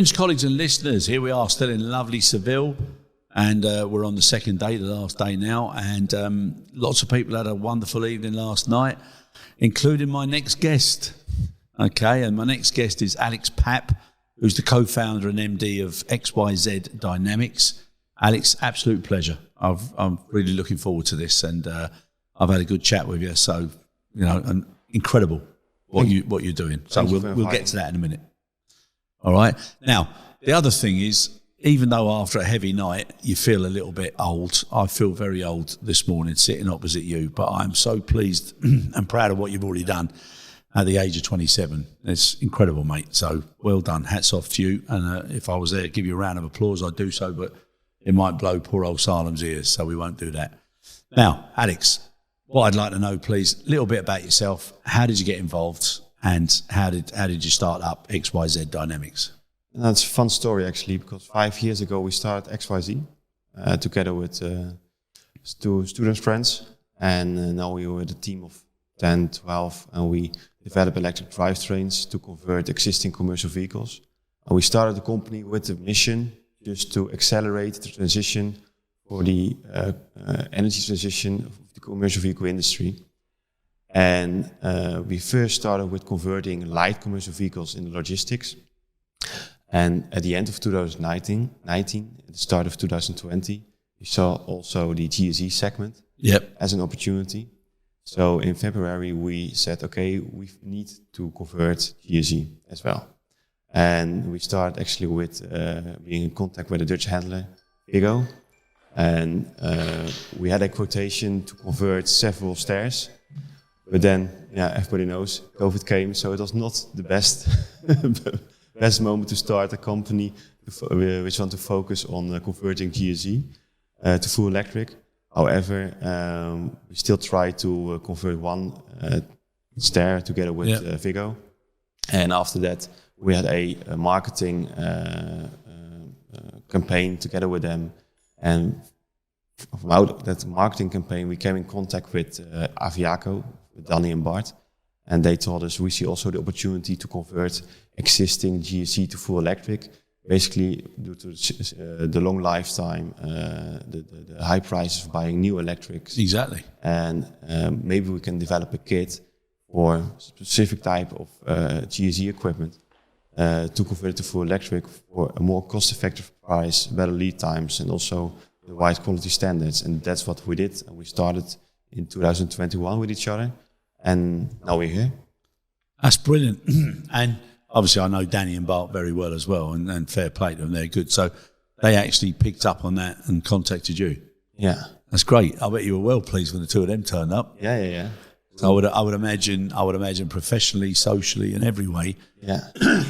Friends, colleagues and listeners, here we are still in lovely Seville, and we're on the second day, the last day now, and lots of people had a wonderful evening last night, including my next guest. Okay, and my next guest is Alex Pap, who's the co-founder and MD of XYZ Dynamics. Alex, absolute pleasure. I'm really looking forward to this, and I've had a good chat with you, so, you know, and incredible what you're doing. So we'll get to that in a minute. All right. Now, the other thing is, even though after a heavy night you feel a little bit old, I feel very old this morning sitting opposite you, but I'm so pleased and proud of what you've already done at the age of 27. It's incredible, mate. So well done. Hats off to you. And if I was there to give you a round of applause, I'd do so, but it might blow poor old Salem's ears, so we won't do that. Now, Alex, what I'd like to know, please, a little bit about yourself. How did you get involved? And how did you start up XYZ Dynamics? That's a fun story, actually, because 5 years ago we started XYZ together with two student friends. And now we were a team of 10, 12, and we develop electric drivetrains to convert existing commercial vehicles. And we started the company with the mission just to accelerate the transition for the energy transition of the commercial vehicle industry. And we first started with converting light commercial vehicles in logistics. And at the end of 2019, at the start of 2020, we saw also the GSE segment as an opportunity. So in February, we said, okay, we need to convert GSE as well. And we started actually with being in contact with a Dutch handler, Vigo. And we had a quotation to convert several stairs. But then, everybody knows, COVID came, so it was not the best moment to start a company which want to focus on converting GSE to full electric. However, we still try to convert one stair together with Vigo. And after that, we had a marketing campaign together with them. And from out that marketing campaign, we came in contact with Aviaco, with Danny and Bart, and they told us we see also the opportunity to convert existing GSE to full electric, basically due to the long lifetime, the high prices of buying new electrics. Exactly. And maybe we can develop a kit for a specific type of GSE equipment to convert to full electric for a more cost-effective price, better lead times, and also the right quality standards. And that's what we did. And we started in 2021 with each other, and now we're here. That's brilliant. And obviously I know Danny and Bart very well as well, and fair play to them, they're good. So they actually picked up on that and contacted you. Yeah. That's great. I bet you were well pleased when the two of them turned up. Yeah. So I would imagine professionally, socially, in every way. Yeah.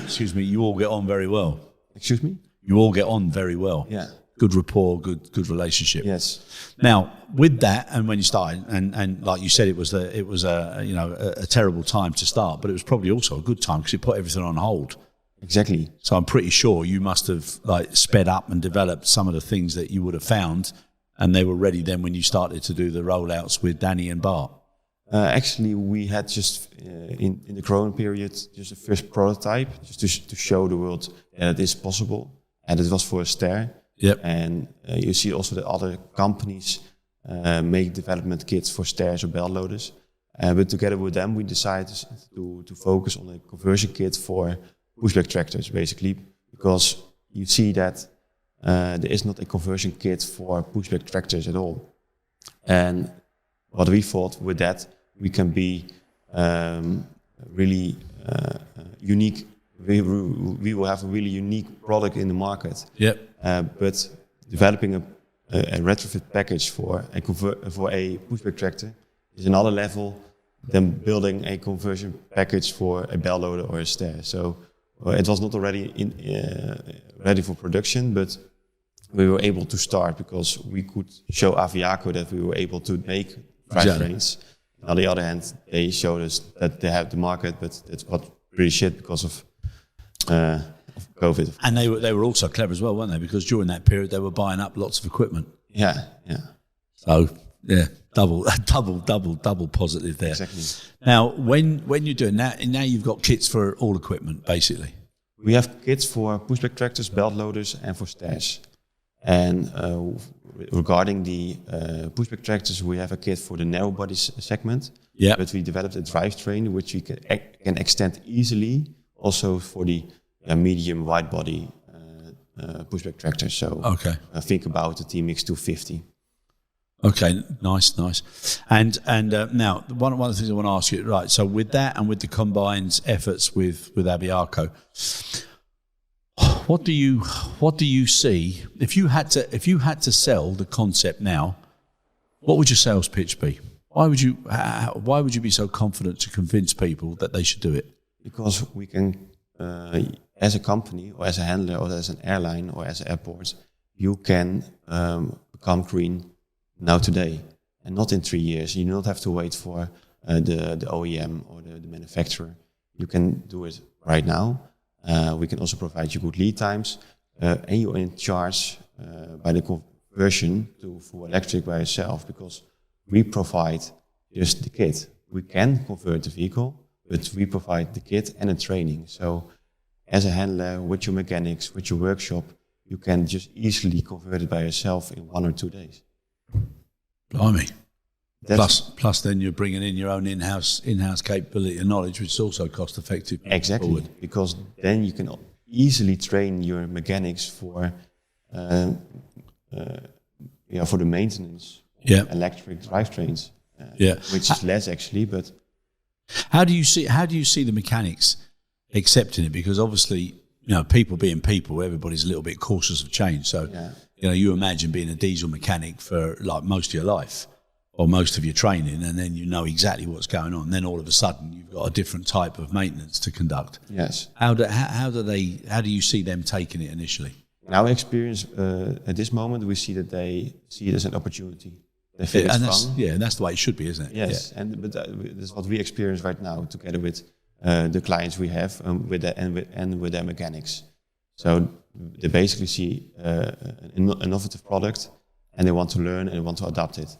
Excuse me, you all get on very well. Excuse me? You all get on very well. Yeah. Good rapport, good relationship. Yes. Now, with that, and when you started, and like you said, it was a terrible time to start, but it was probably also a good time because it put everything on hold. Exactly. So I'm pretty sure you must have sped up and developed some of the things that you would have found, and they were ready then when you started to do the rollouts with Danny and Bart. Actually, we had just in the Corona period just a first prototype, just to show the world that it is possible, and it was for a stair. Yep. And you see also that other companies make development kits for stairs or belt loaders. But together with them, we decided to focus on a conversion kit for pushback tractors, basically, because you see that there is not a conversion kit for pushback tractors at all. And what we thought with that, we can be really unique. We will have a really unique product in the market. Yep. But developing a retrofit package for a pushback tractor is another level than building a conversion package for a belt loader or a stair. So it was not already ready for production, but we were able to start because we could show Aviaco that we were able to make drivetrains. On the other hand, they showed us that they have the market, but it's got pretty shit because of COVID. And they were also clever as well, weren't they? Because during that period, they were buying up lots of equipment. Yeah. So yeah, double positive there. Exactly. Now, when you're doing that, and now you've got kits for all equipment, basically. We have kits for pushback tractors, belt loaders, and for stairs. And regarding the pushback tractors, we have a kit for the narrow body segment. Yeah. But we developed a drivetrain which we can extend easily, also for the medium wide body pushback tractors. So think about the TMX 250. Okay, nice. And now one of the things I want to ask you, right? So with that and with the combined efforts with Abiaco, what do you see if you had to sell the concept now? What would your sales pitch be? Why would you be so confident to convince people that they should do it? Because we can, as a company or as a handler or as an airline or as an airport, you can become green now today and not in 3 years. You do not have to wait for the OEM or the manufacturer. You can do it right now. We can also provide you good lead times, and you're in charge by the conversion to full electric by yourself, because we provide just the kit. We can convert the vehicle, but we provide the kit and the training. So as a handler, with your mechanics, with your workshop, you can just easily convert it by yourself in 1 or 2 days. Blimey. Plus then you're bringing in your own in-house capability and knowledge, which is also cost effective. Exactly, forward. Because then you can easily train your mechanics for the maintenance of electric drivetrains. Which is less actually, but how do you see the mechanics accepting it? Because obviously, people being people, everybody's a little bit cautious of change. So you imagine being a diesel mechanic for like most of your life or most of your training, and then you know exactly what's going on. And then all of a sudden you've got a different type of maintenance to conduct. Yes. How do you see them taking it initially? In our experience, at this moment, we see that they see it as an opportunity. They think it's fun. And that's the way it should be, isn't it? Yes, but that's what we experience right now, together with the clients we have with their mechanics. So they basically see an innovative product, and they want to learn and they want to adapt it,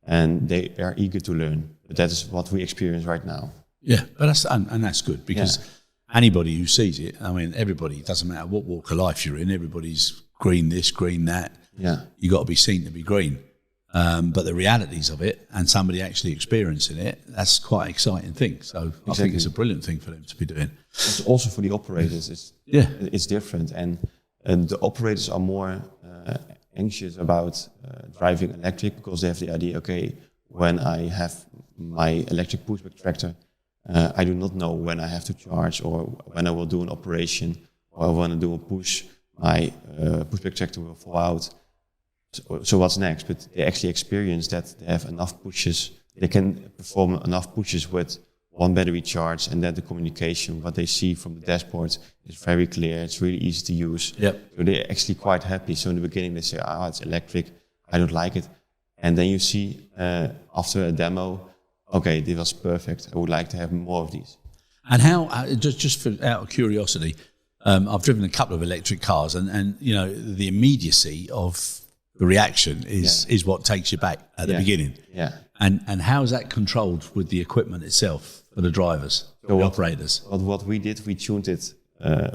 and they are eager to learn. But that is what we experience right now. Yeah, but that's good, because anybody who sees it, I mean, everybody, it doesn't matter what walk of life you're in, everybody's green this, green that. Yeah, you got to be seen to be green. But the realities of it and somebody actually experiencing it, that's quite an exciting thing. So exactly. I think it's a brilliant thing for them to be doing. It's also for the operators. It's different. And the operators are more anxious about driving electric, because they have the idea, okay, when I have my electric pushback tractor, I do not know when I have to charge or when I will do an operation or when I do a push, my pushback tractor will fall out. So what's next? But they actually experience that they have enough pushes. They can perform enough pushes with one battery charge, and that the communication, what they see from the dashboard, is very clear. It's really easy to use. Yep. So they're actually quite happy. So in the beginning they say, it's electric, I don't like it. And then you see after a demo, okay, this was perfect. I would like to have more of these. And how, just for out of curiosity, I've driven a couple of electric cars, and the immediacy of the reaction is what takes you back at the beginning. Yeah. And how is that controlled with the equipment itself for the drivers, the operators? What we did, we tuned it.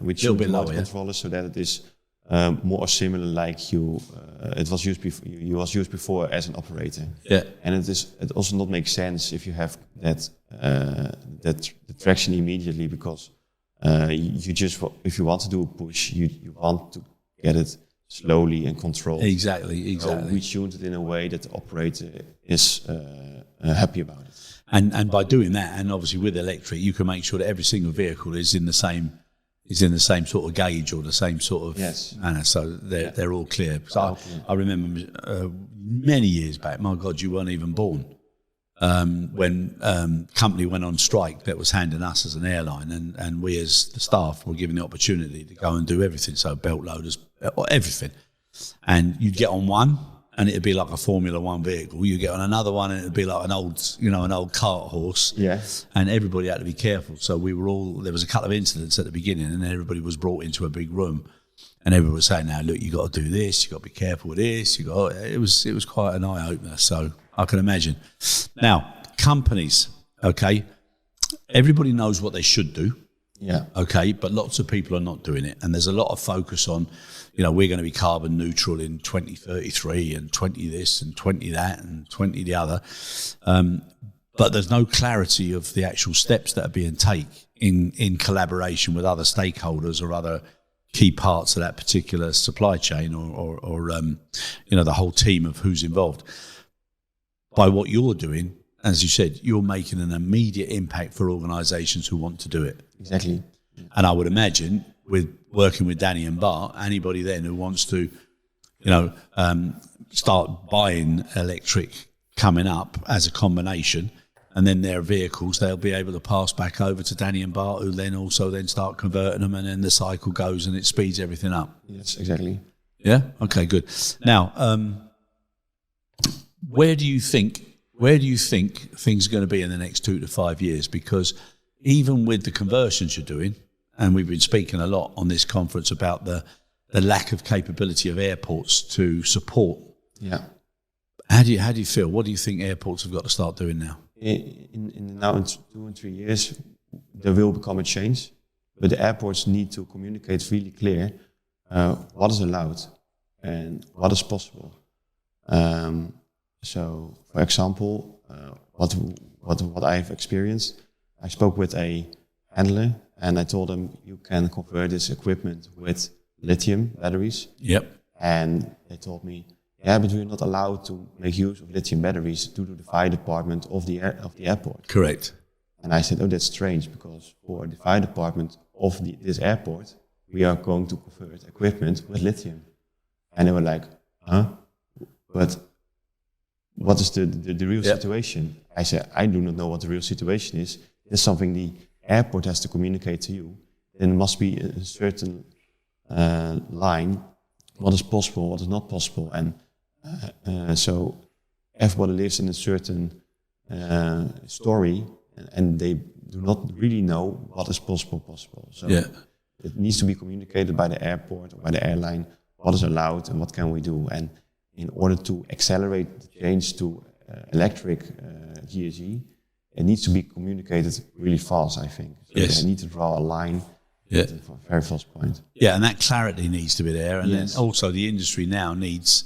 We tuned the motor controller so that it is more similar like it was used before as an operator. Yeah. And it also not makes sense if you have that the traction immediately, because you just, if you want to do a push, you want to get it slowly and controlled. Exactly. So we tuned it in a way that the operator is happy about it. And by doing that, and obviously with electric, you can make sure that every single vehicle is in the same sort of gauge or the same sort of. Yes. So they're all clear. So I remember many years back. My God, you weren't even born. When company went on strike that was handing us as an airline, and we as the staff were given the opportunity to go and do everything, so belt loaders, everything. And you'd get on one and it'd be like a Formula One vehicle. You get on another one and it'd be like an old cart horse. Yes. And everybody had to be careful. So there was a couple of incidents at the beginning, and everybody was brought into a big room, and everyone was saying, now look, you got to do this, you got to be careful with this, it was quite an eye opener. So I can imagine. Now, companies, okay, everybody knows what they should do. Yeah. Okay, but lots of people are not doing it. And there's a lot of focus on, we're going to be carbon neutral in 2033 and 20 this and 20 that and 20 the other. But there's no clarity of the actual steps that are being taken in collaboration with other stakeholders or other key parts of that particular supply chain or the whole team of who's involved. By what you're doing, as you said, you're making an immediate impact for organisations who want to do it. Exactly. And I would imagine with working with Danny and Bart, anybody then who wants to, start buying electric coming up as a combination, and then their vehicles, they'll be able to pass back over to Danny and Bart, who then also start converting them, and then the cycle goes and it speeds everything up. Yes, exactly. Yeah? Okay, good. Now, where do you think things are going to be in the next 2 to 5 years? Because even with the conversions you're doing, and we've been speaking a lot on this conference about the lack of capability of airports to support. Yeah. How do you feel? What do you think airports have got to start doing now? In 2 and 3 years, there will become a change, but the airports need to communicate really clear what is allowed and what is possible. So, for example, what I've experienced, I spoke with a handler and I told him you can convert this equipment with lithium batteries. Yep. And they told me, yeah, but we're not allowed to make use of lithium batteries due to the fire department of the airport. Correct. And I said, oh, that's strange, because for the fire department of this airport, we are going to convert equipment with lithium. And they were like, huh? But what is the real situation? I said, I do not know what the real situation is. It's something the airport has to communicate to you. Then it must be a certain line, what is possible, what is not possible. And so everybody lives in a certain story, and they do not really know what is possible. So it needs to be communicated by the airport or by the airline, what is allowed and what can we do. And in order to accelerate the change to electric GSE, it needs to be communicated really fast, I think. So they need to draw a line at a very fast point. Yeah, and that clarity needs to be there. And then also the industry now needs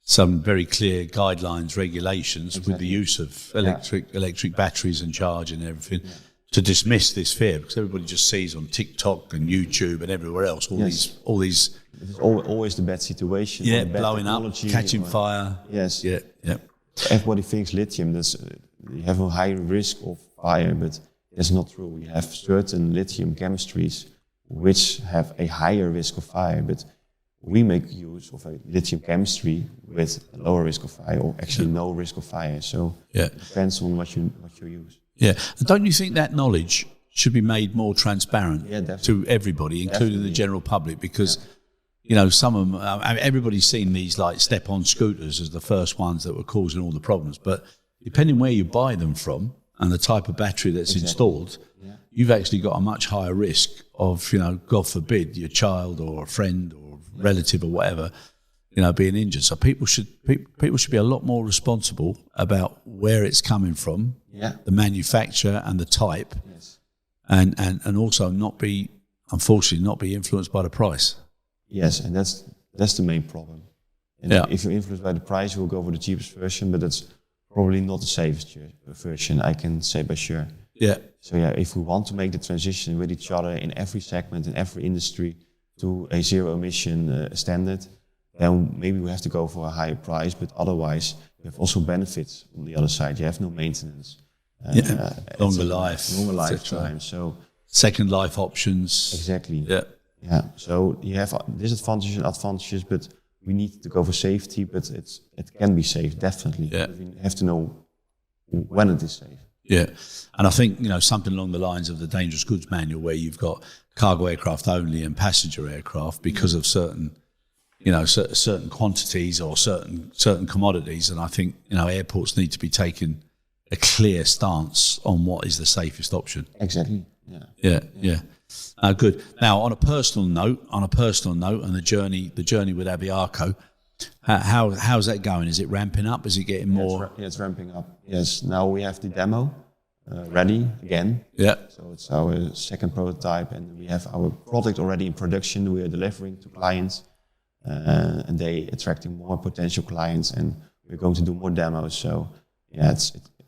some very clear guidelines, regulations with the use of electric batteries and charging and everything to dismiss this fear, because everybody just sees on TikTok and YouTube and everywhere else all these. It's always the bad situation. Yeah, blowing up, catching fire. Yes. Yeah. Everybody thinks lithium, you have a high risk of fire, but that's not true. We have certain lithium chemistries which have a higher risk of fire, but we make use of a lithium chemistry with a lower risk of fire, or actually no risk of fire. So it depends on what you use. Yeah, and don't you think that knowledge should be made more transparent to everybody, including the general public? Because some of them, everybody's seen these like step-on scooters as the first ones that were causing all the problems. But depending where you buy them from and the type of battery that's installed, you've actually got a much higher risk of, God forbid, your child or a friend or relative or whatever, being injured. So people should be a lot more responsible about where it's coming from, the manufacturer and the type, and also unfortunately not be influenced by the price. Yes, and that's the main problem. And if you're influenced by the price, you will go for the cheapest version, but that's probably not the safest version, I can say by sure. Yeah. So if we want to make the transition with each other in every segment, in every industry, to a zero-emission standard, then maybe we have to go for a higher price, but otherwise you have also benefits on the other side. You have no maintenance. Longer lifetime. So second life options. Exactly. Yeah. So you have disadvantages and advantages, but we need to go for safety. But it can be safe, definitely. Yeah. We have to know when it is safe. Yeah, and I think something along the lines of the Dangerous Goods Manual, where you've got cargo aircraft only and passenger aircraft because of certain quantities or certain commodities, and I think airports need to be taking a clear stance on what is the safest option. Exactly. Yeah. Good. Now, on a personal note, and the journey with Aviaco, how's that going? Is it ramping up? Is it getting more? It's ramping up. Yes. Now we have the demo. ready again. Yeah. So it's our second prototype, and we have our product already in production. We are delivering to clients, and they attracting more potential clients, and we're going to do more demos. So yeah,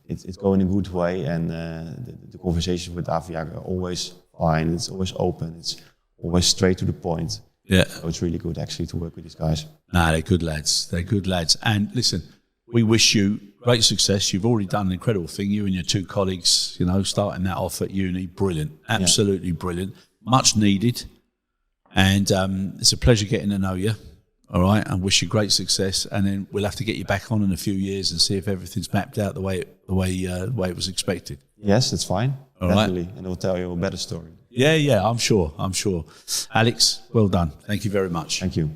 it's going in a good way, and the conversations with Avia are always fine. It's always open. It's always straight to the point. Yeah. So it's really good actually to work with these guys. Nah, they're good lads. They're good lads. And listen, we wish you great success. You've already done an incredible thing. You and your two colleagues, starting that off at uni, brilliant, absolutely brilliant, much needed. And it's a pleasure getting to know you. All right, and wish you great success. And then we'll have to get you back on in a few years and see if everything's mapped out the way it was expected. Yes, that's fine. All definitely, right. And I'll tell you a better story. Yeah, I'm sure. Alex, well done. Thank you very much. Thank you.